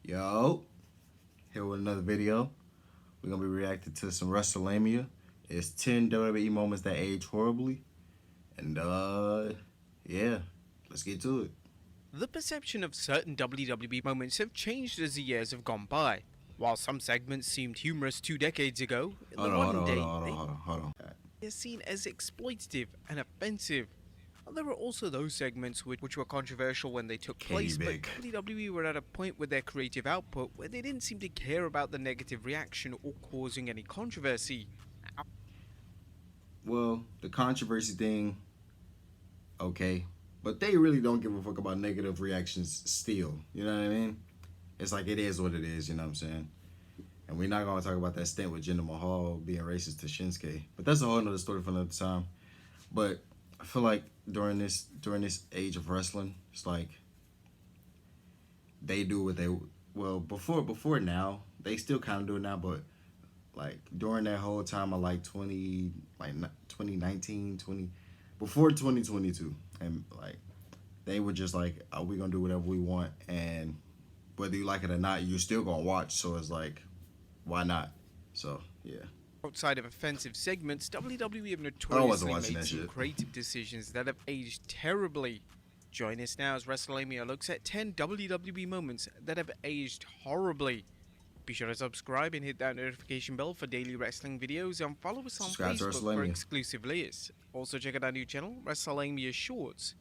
Yo, here with another video. We're gonna be reacting to some WrestleMania. It's 10 WWE moments that age horribly. And yeah, let's get to it. The perception of certain WWE moments have changed as the years have gone by. While some segments seemed humorous 2 decades ago, in the modern day, Hold on. they are seen as exploitative and offensive. There were also those segments which were controversial when they took place, but WWE were at a point with their creative output where they didn't seem to care about the negative reaction or causing any controversy. Well, the controversy thing, okay. But they really don't give a fuck about negative reactions still. You know what I mean? It's like it is what it is, you know what I'm saying? And we're not going to talk about that stint with Jinder Mahal being racist to Shinsuke. But that's a whole nother story for another time. But I feel like during this age of wrestling, it's like they do what they before now, they still kind of do it now, but like during that whole time of like 2019, before 2022, and like they were just like, oh, we're gonna do whatever we want, and whether you like it or not, you're still gonna watch. So it's like, why not? So yeah. Outside of offensive segments, WWE have notoriously made some shit. creative decisions that have aged terribly. Join us now as WrestleMania looks at 10 WWE moments that have aged horribly. Be sure to subscribe and hit that notification bell for daily wrestling videos, and follow us on Facebook for exclusive lists. Also check out our new channel, WrestleMania Shorts.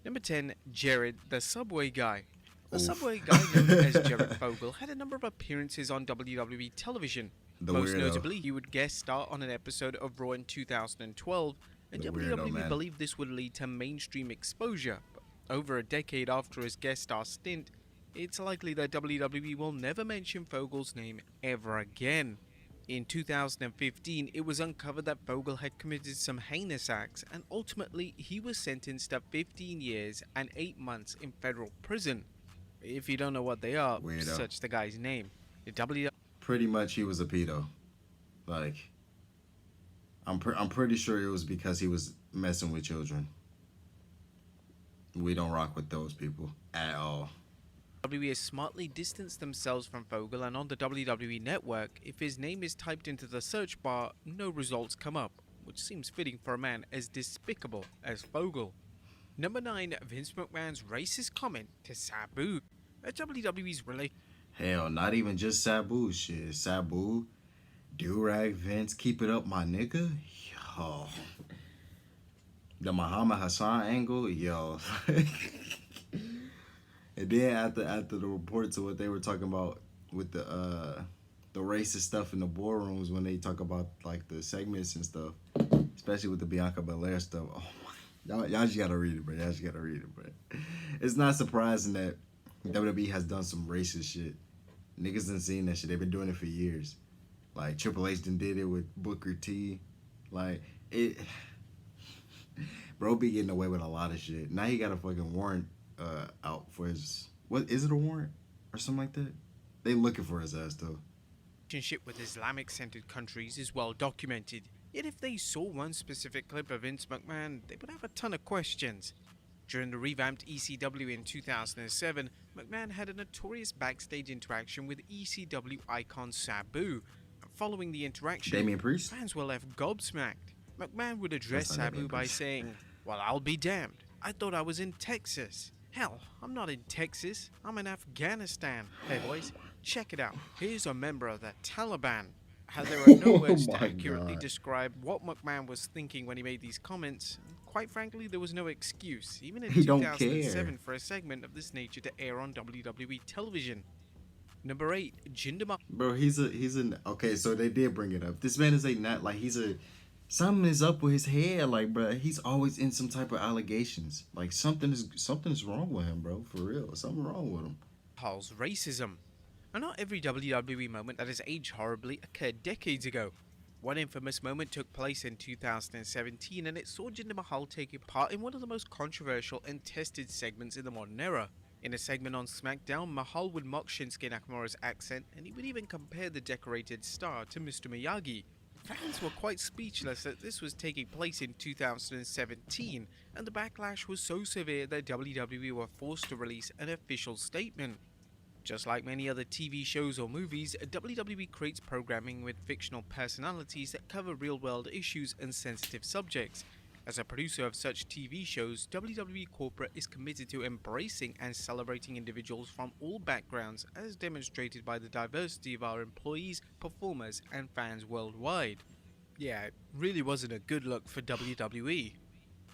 Number 10, Jared, the Subway Guy. The Subway Guy, known as Jared Fogle, had a number of appearances on WWE television. Most notably, he would guest star on an episode of Raw in 2012, and WWE believed this would lead to mainstream exposure. But over a decade after his guest star stint, it's likely that WWE will never mention Fogle's name ever again. In 2015, it was uncovered that Fogle had committed some heinous acts, and ultimately he was sentenced to 15 years and 8 months in federal prison. If you don't know what they are, search the guy's name. Pretty much he was a pedo. Like, I'm pretty sure it was because he was messing with children. We don't rock with those people at all. WWE has smartly distanced themselves from Fogle, and on the WWE network, if his name is typed into the search bar, no results come up, which seems fitting for a man as despicable as Fogle. Number 9, Vince McMahon's racist comment to Sabu. WWE's relation. Hell, not even just Sabu shit. Sabu, Durag, Vince, keep it up, my nigga. Yo. The Muhammad Hassan angle, yo. And then after the reports of what they were talking about with the racist stuff in the boardrooms when they talk about like the segments and stuff, especially with the Bianca Belair stuff. Oh my, y'all just gotta read it, bro. Y'all just gotta read it, bro. It's not surprising that WWE has done some racist shit. Niggas done seen that shit. They've been doing it for years. Like Triple H done did it with Booker T. Like it. Bro be getting away with a lot of shit. Now he got a fucking warrant out for his, what is it, a warrant or something like that? They looking for his ass though. Relationship with Islamic-centered countries is well documented. Yet if they saw one specific clip of Vince McMahon, they would have a ton of questions. During the revamped ECW in 2007, McMahon had a notorious backstage interaction with ECW icon Sabu. Following the interaction, fans were left gobsmacked. McMahon would address Sabu by saying, "Well, I'll be damned. I thought I was in Texas. Hell, I'm not in Texas. I'm in Afghanistan. Hey boys, check it out. Here's a member of the Taliban." There are no words to accurately describe what McMahon was thinking when he made these comments. Quite frankly, there was no excuse, even in 2007, for a segment of this nature to air on WWE television. Number 8, Jinder Mahal. Bro, he's an okay. So they did bring it up. This man is something is up with his head. Like, bro, he's always in some type of allegations. Like something's wrong with him, bro. For real, something wrong with him. Mahals Racism. And not every WWE moment that has aged horribly occurred decades ago. One infamous moment took place in 2017, and it saw Jinder Mahal taking part in one of the most controversial and tested segments in the modern era. In a segment on SmackDown, Mahal would mock Shinsuke Nakamura's accent, and he would even compare the decorated star to Mr. Miyagi. Fans were quite speechless that this was taking place in 2017, and the backlash was so severe that WWE were forced to release an official statement. Just like many other TV shows or movies, WWE creates programming with fictional personalities that cover real-world issues and sensitive subjects. As a producer of such TV shows, WWE Corporate is committed to embracing and celebrating individuals from all backgrounds, as demonstrated by the diversity of our employees, performers, and fans worldwide. Yeah, it really wasn't a good look for WWE.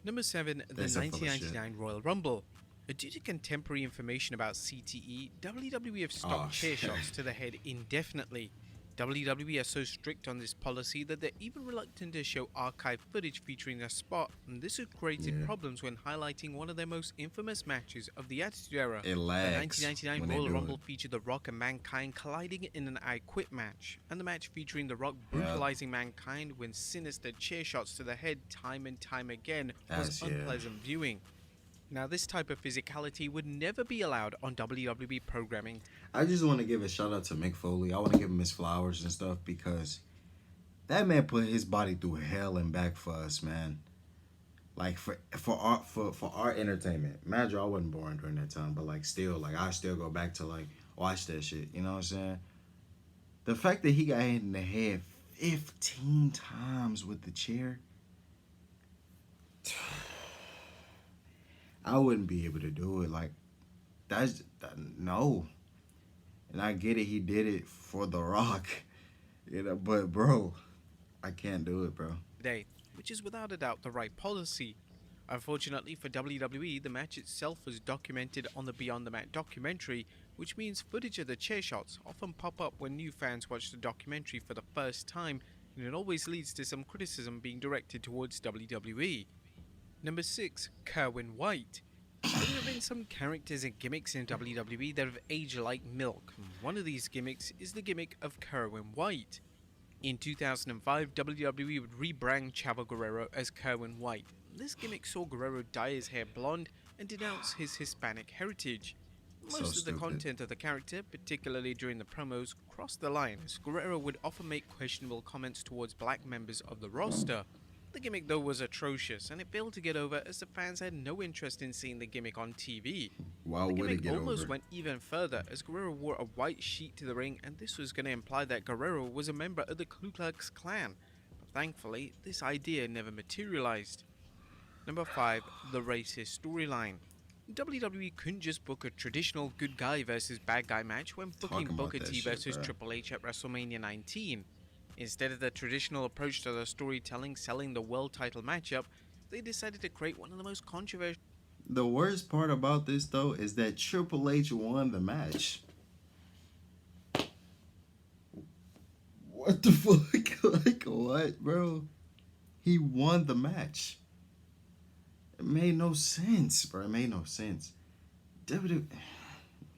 Number 7, the That's so full of shit. 1999 Royal Rumble. Due to contemporary information about CTE, WWE have stopped Oh, chair shit. shots to the head indefinitely. WWE are so strict on this policy that they're even reluctant to show archive footage featuring the spot, and this has created Yeah. problems when highlighting one of their most infamous matches of the Attitude Era. It The lags 1999 when they Royal do Rumble it. featured The Rock and Mankind colliding in an I Quit match, and the match featuring The Rock brutalizing Mankind when sinister chair shots to the head time and time again was Yeah. unpleasant viewing. Now, this type of physicality would never be allowed on WWE programming. I just want to give a shout out to Mick Foley. I want to give him his flowers and stuff because that man put his body through hell and back for us, man. Like for our entertainment. Imagine I wasn't born during that time, but like still, like I still go back to like watch that shit. You know what I'm saying? The fact that he got hit in the head 15 times with the chair, I wouldn't be able to do it. Like no. And I get it, he did it for The Rock, but bro, I can't do it, bro. Today, which is without a doubt the right policy. Unfortunately for WWE, the match itself was documented on the Beyond the Mat documentary, which means footage of the chair shots often pop up when new fans watch the documentary for the first time, and it always leads to some criticism being directed towards WWE. Number 6, Carwin White. There have been some characters and gimmicks in WWE that have aged like milk. One of these gimmicks is the gimmick of Carwin White. In 2005, WWE would rebrand Chavo Guerrero as Carwin White. This gimmick saw Guerrero dye his hair blonde and denounce his Hispanic heritage. So Most of the stupid. content of the character, particularly during the promos, crossed the line, as Guerrero would often make questionable comments towards black members of the roster. The gimmick though was atrocious, and it failed to get over as the fans had no interest in seeing the gimmick on TV. Why The would it gimmick get almost over? went even further, as Guerrero wore a white sheet to the ring, and this was going to imply that Guerrero was a member of the Ku Klux Klan. But thankfully, this idea never materialized. Number 5, the racist storyline. WWE couldn't just book a traditional good guy versus bad guy match when booking Talking about Booker that T shit, versus bruh. Triple H at WrestleMania 19. Instead of the traditional approach to the storytelling selling the world title matchup, they decided to create one of the most controversial. The worst part about this though is that Triple H won the match. What the fuck? Like what, bro? He won the match. It made no sense, bro. It made no sense. WWE.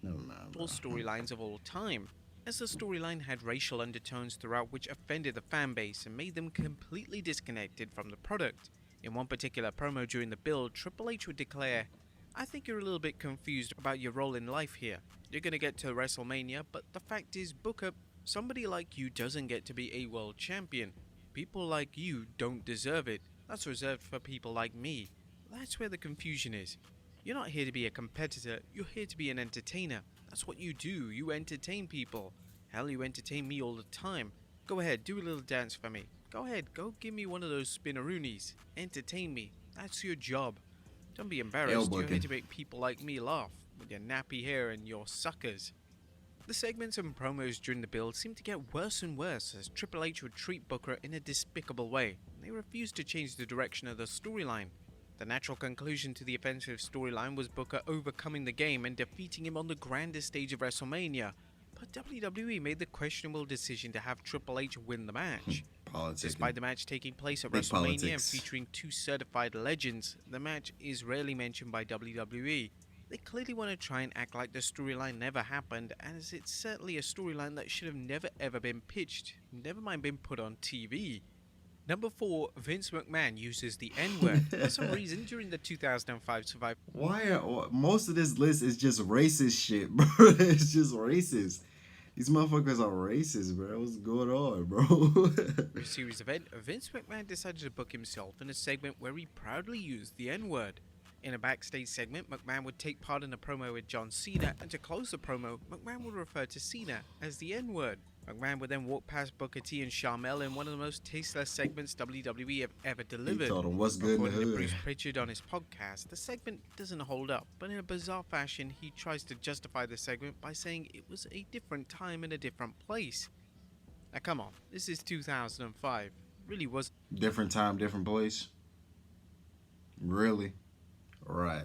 Never mind, bro. Storylines of all time, as the storyline had racial undertones throughout which offended the fan base and made them completely disconnected from the product. In one particular promo during the build, Triple H would declare, "I think you're a little bit confused about your role in life here. You're gonna get to WrestleMania, but the fact is, Booker, somebody like you doesn't get to be a world champion. People like you don't deserve it. That's reserved for people like me." That's where the confusion is. You're not here to be a competitor, you're here to be an entertainer. That's what you do, you entertain people. Hell, you entertain me all the time. Go ahead, do a little dance for me. Go ahead, go give me one of those spinneroonies. Entertain me. That's your job. Don't be embarrassed, you're here booking. to make people like me laugh, with your nappy hair and your suckers. The segments and promos during the build seemed to get worse and worse as Triple H would treat Booker in a despicable way. They refused to change the direction of the storyline. The natural conclusion to the offensive storyline was Booker overcoming the game and defeating him on the grandest stage of WrestleMania. But WWE made the questionable decision to have Triple H win the match. Politics. Despite the match taking place at Big WrestleMania and politics. featuring 2 certified legends, the match is rarely mentioned by WWE. They clearly want to try and act like the storyline never happened, as it's certainly a storyline that should have never ever been pitched, never mind been put on TV. Number 4, Vince McMahon uses the N-word. For some reason, during the 2005 Survivor Why are most of this list is just racist shit, bro? It's just racist. These motherfuckers are racist, bro. What's going on, bro? For a series event, Vince McMahon decided to book himself in a segment where he proudly used the N-word. In a backstage segment, McMahon would take part in a promo with John Cena, and to close the promo, McMahon would refer to Cena as the N-word. McMahon would then walk past Booker T and Sharmell in one of the most tasteless segments WWE have ever He delivered. told him, what's good in the According to hood? Bruce Pritchard on his podcast, the segment doesn't hold up, but in a bizarre fashion, he tries to justify the segment by saying it was a different time and a different place. Now come on, this is 2005. Really was Different time, different place. Really? Right.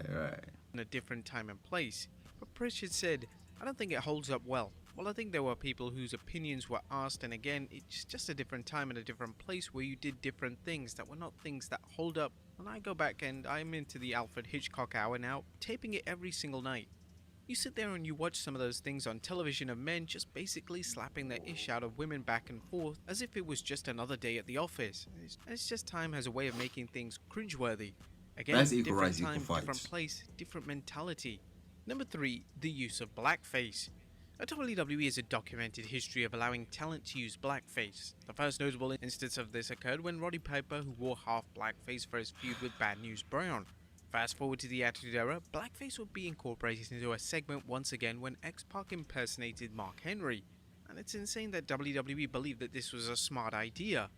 in a different time and place. But Pritchard said, I don't think it holds up well. Well, I think there were people whose opinions were asked, and again, it's just a different time and a different place where you did different things that were not things that hold up. When I go back and I'm into the Alfred Hitchcock hour now, taping it every single night. You sit there and you watch some of those things on television of men just basically slapping the ish out of women back and forth as if it was just another day at the office. It's just time has a way of making things cringeworthy. Again, That's equal different rights, equal time, fights. different place, different mentality. Number 3, the use of blackface. Now, WWE has a documented history of allowing talent to use blackface. The first notable instance of this occurred when Roddy Piper, who wore half blackface for his feud with Bad News Brown. Fast forward to the Attitude Era, blackface would be incorporated into a segment once again when X-Pac impersonated Mark Henry. And it's insane that WWE believed that this was a smart idea.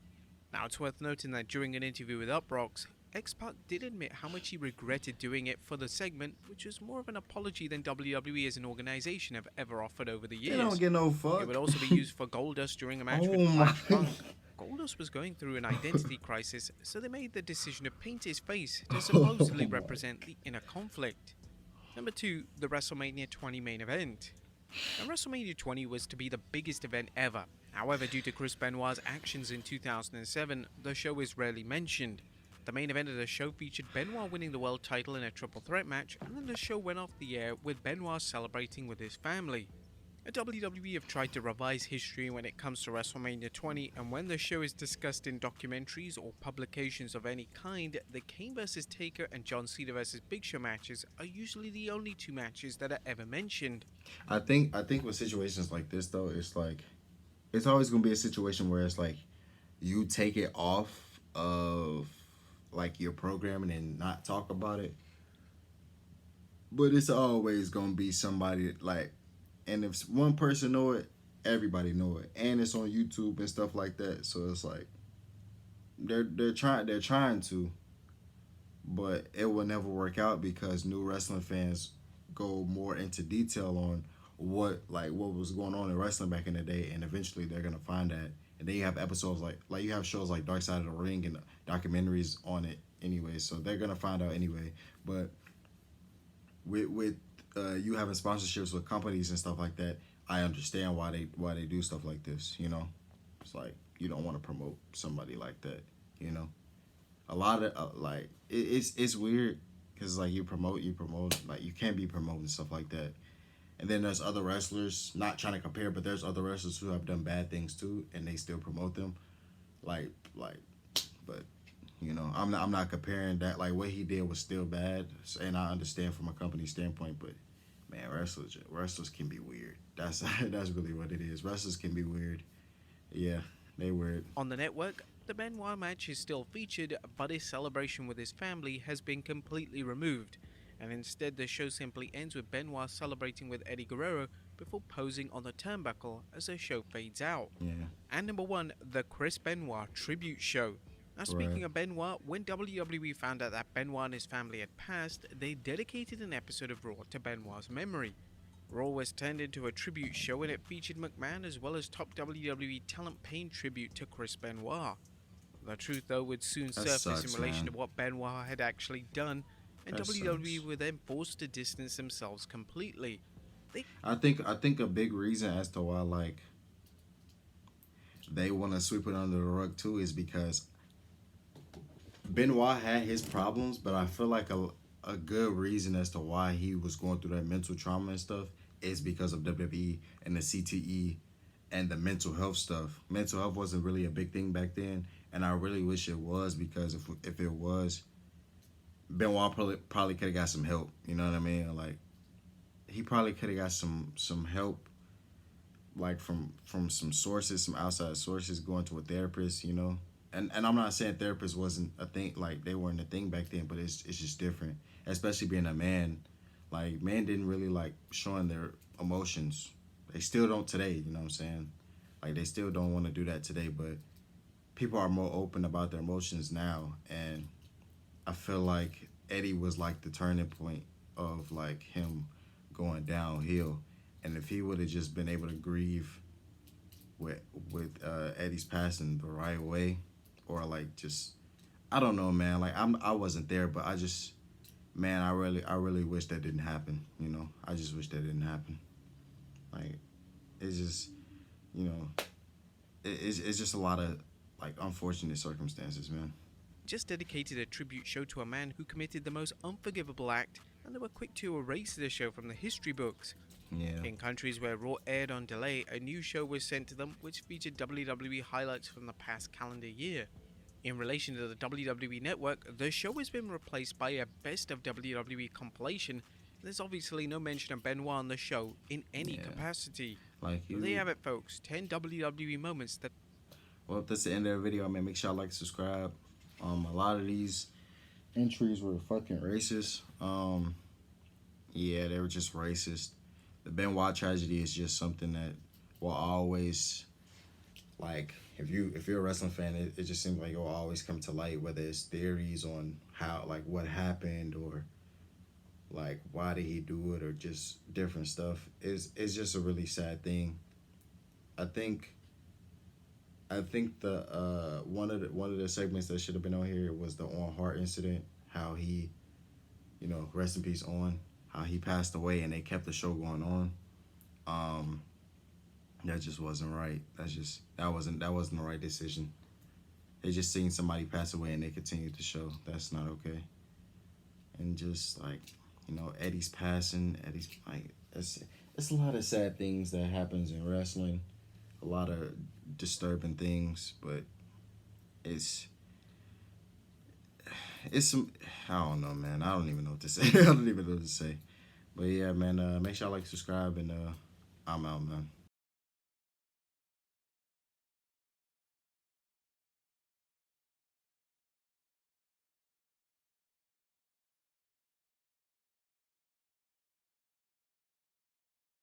Now, it's worth noting that during an interview with Uproxx, X-Pac did admit how much he regretted doing it for the segment, which was more of an apology than WWE as an organization have ever offered over the years. They don't get no fuck. It would also be used for Goldust during a match with Punk. Goldust was going through an identity crisis, so they made the decision to paint his face to supposedly represent the inner conflict. Number 2, the WrestleMania 20 main event. Now, WrestleMania 20 was to be the biggest event ever. However, due to Chris Benoit's actions in 2007, the show is rarely mentioned. The main event of the show featured Benoit winning the world title in a triple threat match, and then the show went off the air with Benoit celebrating with his family. WWE have tried to revise history when it comes to WrestleMania 20, and when the show is discussed in documentaries or publications of any kind, the Kane vs Taker and John Cena vs Big Show matches are usually the only 2 matches that are ever mentioned. I think with situations like this though, it's like it's always gonna be a situation where it's like you take it off of like your programming and not talk about it. But it's always gonna be somebody like, and if one person know it, everybody know it, and it's on YouTube and stuff like that. So it's like they're trying to, but it will never work out because new wrestling fans go more into detail on what was going on in wrestling back in the day, and eventually they're gonna find that. And then you have episodes like you have shows like Dark Side of the Ring and documentaries on it anyway, so they're gonna find out anyway. But with you having sponsorships with companies and stuff like that, I understand why they do stuff like this. You know, it's like you don't want to promote somebody like that. You know, a lot of it's weird because like you promote like you can't be promoting stuff like that. And then there's other wrestlers, not trying to compare, but there's other wrestlers who have done bad things too, and they still promote them. But you know, I'm not comparing that. Like what he did was still bad, and I understand from a company standpoint. But man, wrestlers can be weird. That's really what it is. Wrestlers can be weird. Yeah, they weird. On the network, the Benoit match is still featured, but his celebration with his family has been completely removed. And instead the show simply ends with Benoit celebrating with Eddie Guerrero before posing on the turnbuckle as the show fades out. Yeah. And number 1, the Chris Benoit Tribute Show. Now speaking of Benoit, when WWE found out that Benoit and his family had passed, they dedicated an episode of Raw to Benoit's memory. Raw was turned into a tribute show and it featured McMahon as well as top WWE talent paying tribute to Chris Benoit. The truth though would soon surface in relation to what Benoit had actually done, and WWE were then forced to distance themselves completely. I think a big reason as to why like they want to sweep it under the rug too is because Benoit had his problems, but I feel like a good reason as to why he was going through that mental trauma and stuff is because of WWE and the CTE and the mental health stuff. Mental health wasn't really a big thing back then, and I really wish it was, because if it was, Benoit probably could have got some help. You know what I mean? Like he probably could have got some help like from some sources, some outside sources, going to a therapist, you know. And I'm not saying therapists wasn't a thing, like they weren't a thing back then, but it's just different, especially being a man. Like men didn't really like showing their emotions. They still don't today, you know what I'm saying? Like they still don't want to do that today, but people are more open about their emotions now, and I feel like Eddie was like the turning point of like him going downhill. And if he would have just been able to grieve with Eddie's passing the right way, or like just I don't know, man. Like I wasn't there, but I just man, I really wish that didn't happen. You know, I just wish that didn't happen. Like it's just you know it's just a lot of like unfortunate circumstances, man. Just dedicated a tribute show to a man who committed the most unforgivable act, and they were quick to erase the show from the history books. Yeah. In countries where Raw aired on delay, a new show was sent to them which featured WWE highlights from the past calendar year. In relation to the WWE Network, the show has been replaced by a Best of WWE compilation. There's obviously no mention of Benoit on the show in any Yeah. capacity. Like So there you have it, folks. 10 WWE moments that. Well, if that's the end of the video, man, make sure y'all like, subscribe. A lot of these entries were fucking racist. Yeah, they were just racist. The Benoit tragedy is just something that will always, like, if you're a wrestling fan, it just seems like it will always come to light, whether it's theories on how, like, what happened, or like why did he do it, or just different stuff. It's just a really sad thing. I think the one of the segments that should have been on here was the On Hart incident. How he, you know, rest in peace on. How he passed away and they kept the show going on. That just wasn't right. That wasn't the right decision. They just seen somebody pass away and they continued the show. That's not okay. And just like, you know, Eddie's passing. Eddie's like it's a lot of sad things that happens in wrestling. A lot of disturbing things, but it's some I don't know, man. I don't even know what to say. I don't even know what to say. But yeah, man, make sure y'all like, subscribe, and I'm out, man.